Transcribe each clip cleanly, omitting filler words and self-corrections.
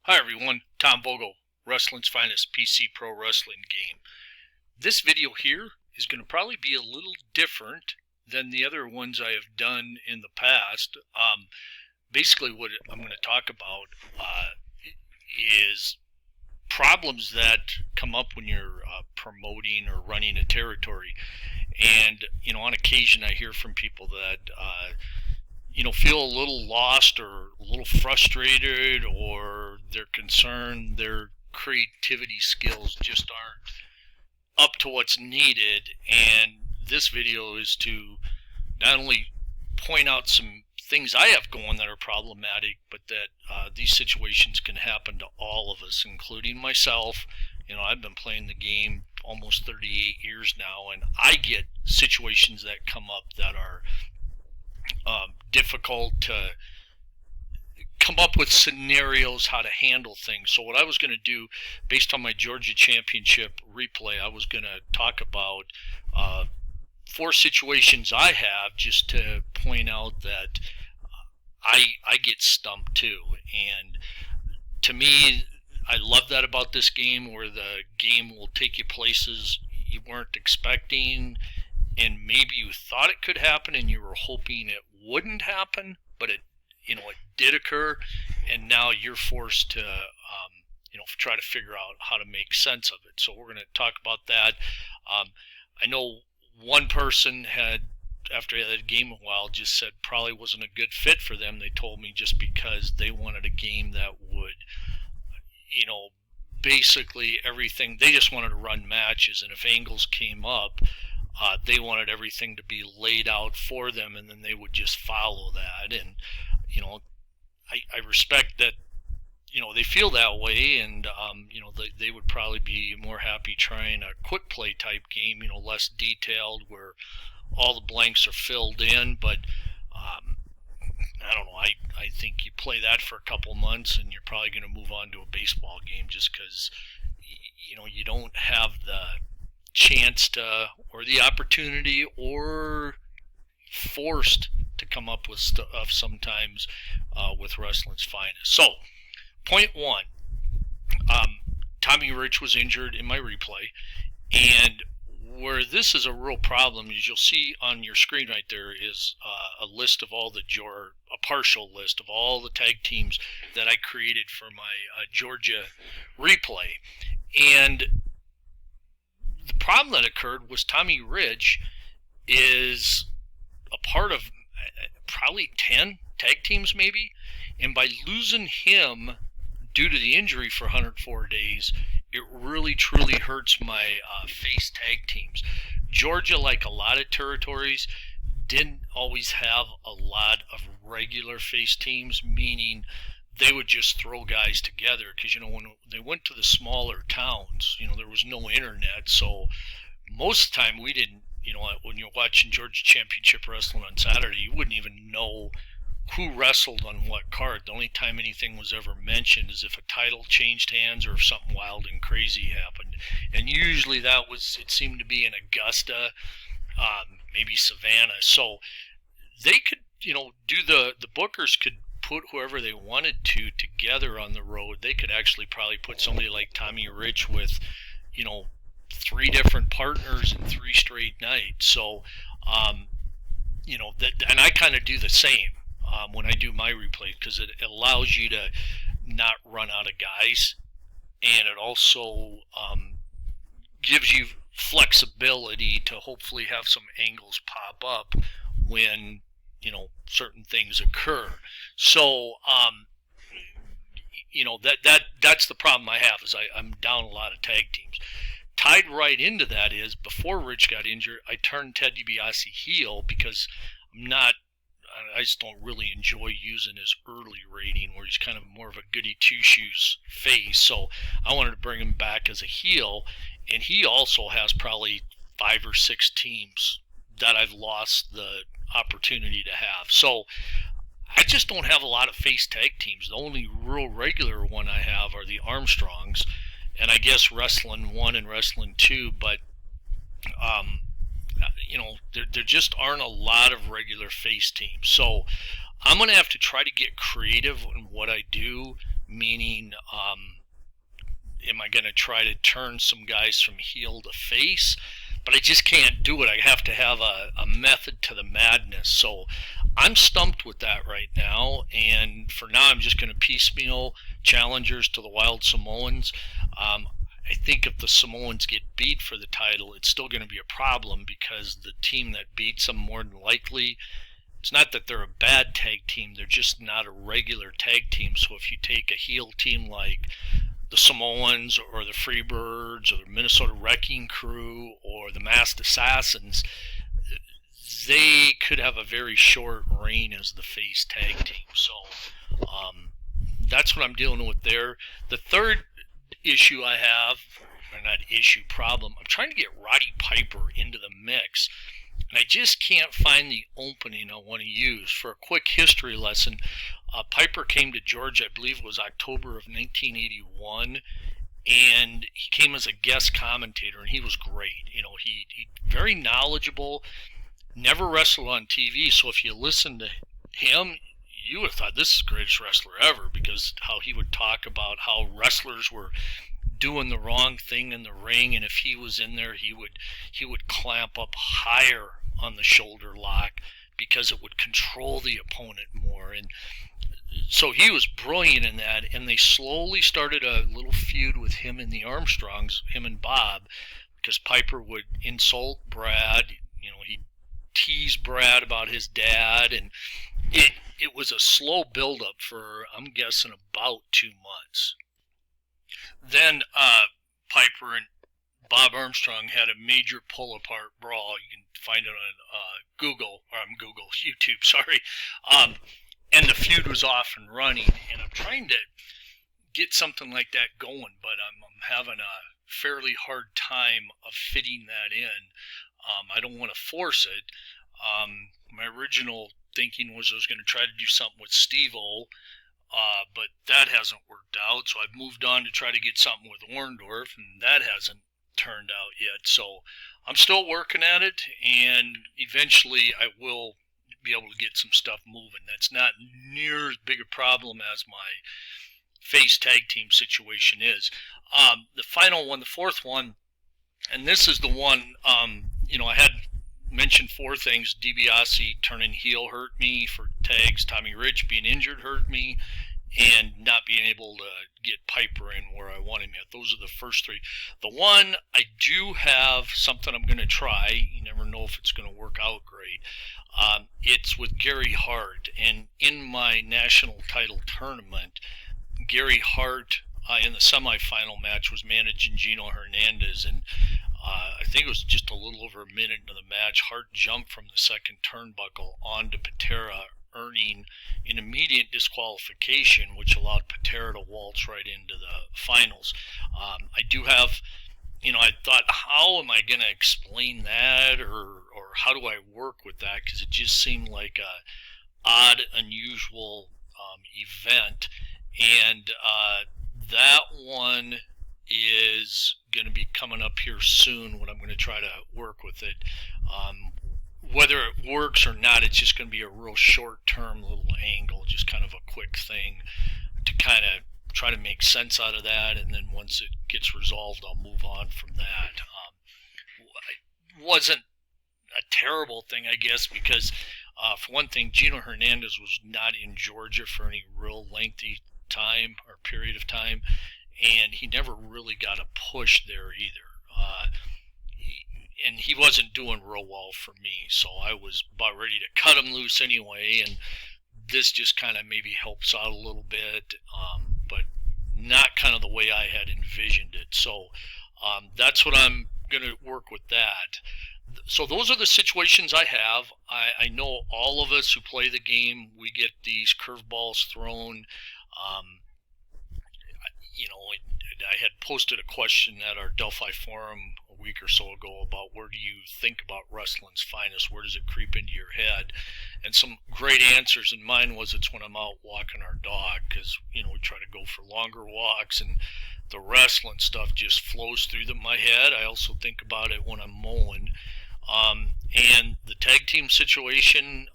Hi everyone, Tom Vogel, Wrestling's finest PC Pro Wrestling game. This video here is going to probably be a little different than the other ones I have done in the past. Basically what I'm going to talk about is problems that come up when you're promoting or running a territory. And, on occasion I hear from people that feel a little lost or a little frustrated, or they're concerned their creativity skills just aren't up to what's needed. And this video is to not only point out some things I have going that are problematic, but that these situations can happen to all of us, including myself. I've been playing the game almost 38 years now, and I get situations that come up that are difficult to come up with scenarios how to handle things. So what I was going to do, based on my Georgia Championship replay, I was going to talk about 4 situations I have, just to point out that I get stumped too. And to me, I love that about this game, where the game will take you places you weren't expecting, and maybe you thought it could happen and you were hoping it wouldn't happen, but it did occur, and now you're forced to try to figure out how to make sense of it. So we're going to talk about that. I know one person had, after the game a while, just said probably wasn't a good fit for them. They told me just because they wanted a game that would basically everything, they just wanted to run matches, and if angles came up, they wanted everything to be laid out for them, and then they would just follow that. And I respect that they feel that way, and they would probably be more happy trying a quick play type game, less detailed, where all the blanks are filled in. But I don't know, I think you play that for a couple months and you're probably going to move on to a baseball game, just because you don't have the chance to, or the opportunity, or forced to come up with stuff sometimes with Wrestling's finest. So, point 1, Tommy Rich was injured in my replay, and where this is a real problem is, you'll see on your screen right there is a list of all a partial list of all the tag teams that I created for my Georgia replay. And the problem that occurred was Tommy Rich is a part of probably 10 tag teams maybe, and by losing him due to the injury for 104 days, it really truly hurts my face tag teams. Georgia, like a lot of territories, didn't always have a lot of regular face teams, meaning they would just throw guys together, because when they went to the smaller towns, there was no internet, so most of the time we didn't, when you're watching Georgia Championship Wrestling on Saturday, you wouldn't even know who wrestled on what card. The only time anything was ever mentioned is if a title changed hands or if something wild and crazy happened, and usually it seemed to be in Augusta, maybe Savannah. So they could, do the bookers could put whoever they wanted to together on the road. They could actually probably put somebody like Tommy Rich with 3 different partners in 3 straight nights. So and I kind of do the same when I do my replay, because it allows you to not run out of guys, and it also gives you flexibility to hopefully have some angles pop up when certain things occur. So that's the problem I have, is I'm down a lot of tag teams. Tied right into that is, before Rich got injured, I turned Ted DiBiase heel, because I just don't really enjoy using his early rating, where he's kind of more of a goody two-shoes face. So I wanted to bring him back as a heel, and he also has probably 5 or 6 teams that I've lost the opportunity to have. So I just don't have a lot of face tag teams. The only real regular one I have are the Armstrongs, and I guess Wrestling 1 and Wrestling 2, but there just aren't a lot of regular face teams. So I'm going to have to try to get creative in what I do, meaning am I going to try to turn some guys from heel to face? But I just can't do it. I have to have a method to the madness. So I'm stumped with that right now. And for now, I'm just going to piecemeal challengers to the Wild Samoans. I think if the Samoans get beat for the title, it's still going to be a problem because the team that beats them more than likely, it's not that they're a bad tag team, they're just not a regular tag team. So if you take a heel team like the Samoans or the Freebirds or the Minnesota Wrecking Crew or the Masked Assassins, they could have a very short reign as the face tag team. So that's what I'm dealing with there. The third issue I have, or not issue, problem, I'm trying to get Roddy Piper into the mix, and I just can't find the opening I want to use. For a quick history lesson, Piper came to Georgia, I believe it was October of 1981, and he came as a guest commentator, and he was great. You know, he very knowledgeable, never wrestled on TV, so if you listen to him, you would have thought this is the greatest wrestler ever, because how he would talk about how wrestlers were doing the wrong thing in the ring, and if he was in there, he would clamp up higher on the shoulder lock because it would control the opponent more. And so he was brilliant in that, and they slowly started a little feud with him and the Armstrongs, him and Bob, because Piper would insult Brad. You know, he'd tease Brad about his dad, and it was a slow build-up for, I'm guessing, about 2 months. Then Piper and Bob Armstrong had a major pull-apart brawl. You can find it on YouTube, sorry. And the feud was off and running, and I'm trying to get something like that going, but I'm having a fairly hard time of fitting that in. I don't want to force it. My original thinking was I was going to try to do something with Steve-O, but that hasn't worked out, so I've moved on to try to get something with Orndorff, and that hasn't turned out yet. So I'm still working at it, and eventually I will be able to get some stuff moving. That's not near as big a problem as my face tag team situation is. The final one, the fourth one, and this is the one, I had mentioned 4 things. DiBiase turning heel hurt me for tags. Tommy Rich being injured hurt me. And not being able to get Piper in where I want him at. Those are the first 3. The one, I do have something I'm going to try. You never know if it's going to work out great. It's with Gary Hart. And in my national title tournament, Gary Hart in the semifinal match was managing Gino Hernandez. And I think it was just a little over a minute into the match. Hart jumped from the second turnbuckle onto Patera, earning an immediate disqualification, which allowed Patera to waltz right into the finals. I do have, I thought, how am I going to explain that, or how do I work with that? Because it just seemed like a odd, unusual event. And that one is going to be coming up here soon when I'm going to try to work with it. Whether it works or not, it's just going to be a real short-term little angle, just kind of a quick thing to kind of try to make sense out of that, and then once it gets resolved, I'll move on from that. It wasn't a terrible thing, I guess, because for one thing, Gino Hernandez was not in Georgia for any real lengthy time or period of time, and he never really got a push there either. And he wasn't doing real well for me, so I was about ready to cut him loose anyway, and this just kind of maybe helps out a little bit, but not kind of the way I had envisioned it. So that's what I'm going to work with that. So those are the situations I have. I know all of us who play the game, we get these curveballs thrown. I had posted a question at our Delphi forum a week or so ago about where do you think about wrestling's finest? Where does it creep into your head? And some great answers, and mine was it's when I'm out walking our dog, because, we try to go for longer walks, and the wrestling stuff just flows through my head. I also think about it when I'm mowing. And the tag team situation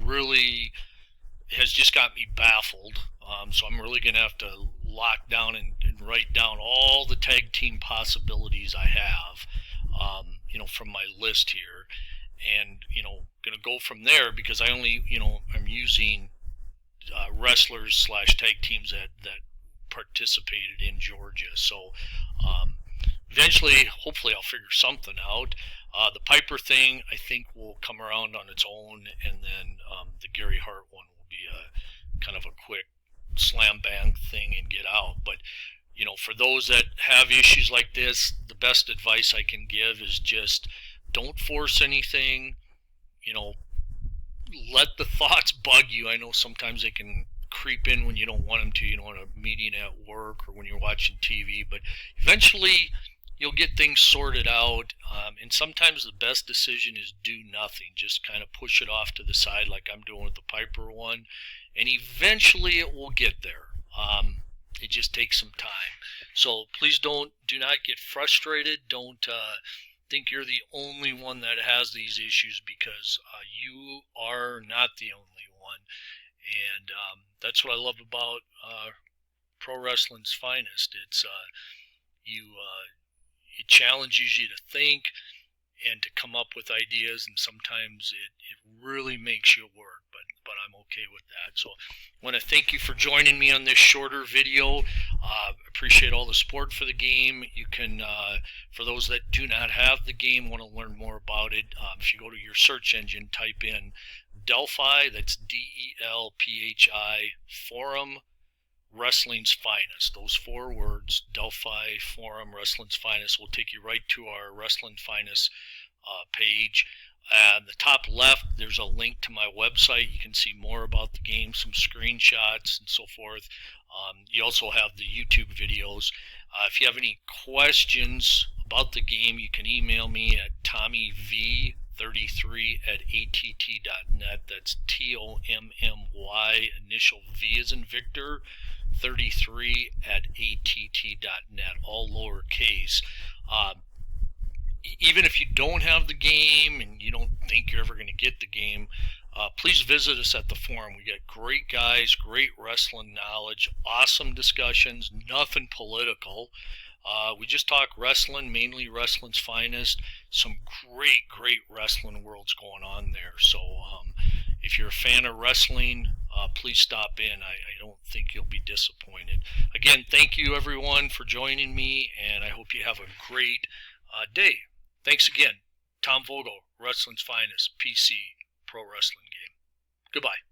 really has just got me baffled. So I'm really going to have to lock down and and write down all the tag team possibilities I have, from my list here, and going to go from there, because I only I'm using wrestlers slash tag teams that participated in Georgia. So eventually, hopefully, I'll figure something out. The Piper thing, I think, will come around on its own, and then the Gary Hart one will be a kind of a quick slam bang thing and get out. But for those that have issues like this, the best advice I can give is just don't force anything. Let the thoughts bug you. I know sometimes they can creep in when you don't want them to, in a meeting at work or when you're watching TV, but eventually you'll get things sorted out. And sometimes the best decision is do nothing. Just kind of push it off to the side like I'm doing with the Piper one, and eventually it will get there. It just takes some time. So please do not get frustrated. Don't think you're the only one that has these issues, because you are not the only one. And that's what I love about pro wrestling's finest. It challenges you to think and to come up with ideas, and sometimes it really makes you work, but I'm okay with that. So I want to thank you for joining me on this shorter video. Appreciate all the support for the game. You can, for those that do not have the game, want to learn more about it, if you go to your search engine, type in Delphi, that's DELPHI, Forum Wrestling's Finest. Those 4 words, Delphi Forum Wrestling's Finest, will take you right to our Wrestling Finest page. At the top left, there's a link to my website. You can see more about the game, some screenshots and so forth. You also have the YouTube videos. If you have any questions about the game, you can email me at tommyv33@att.net. That's TOMMY, initial V as in Victor, 33@att.net, all lowercase. Even if you don't have the game and you don't think you're ever going to get the game, please visit us at the forum. We got great guys, great wrestling knowledge, awesome discussions, nothing political. We just talk wrestling, mainly wrestling's finest. Some great wrestling worlds going on there. So if you're a fan of wrestling, please stop in. I don't think you'll be disappointed. Again, thank you everyone for joining me, and I hope you have a great day. Thanks again. Tom Vogel, Wrestling's Finest, PC, Pro Wrestling Game. Goodbye.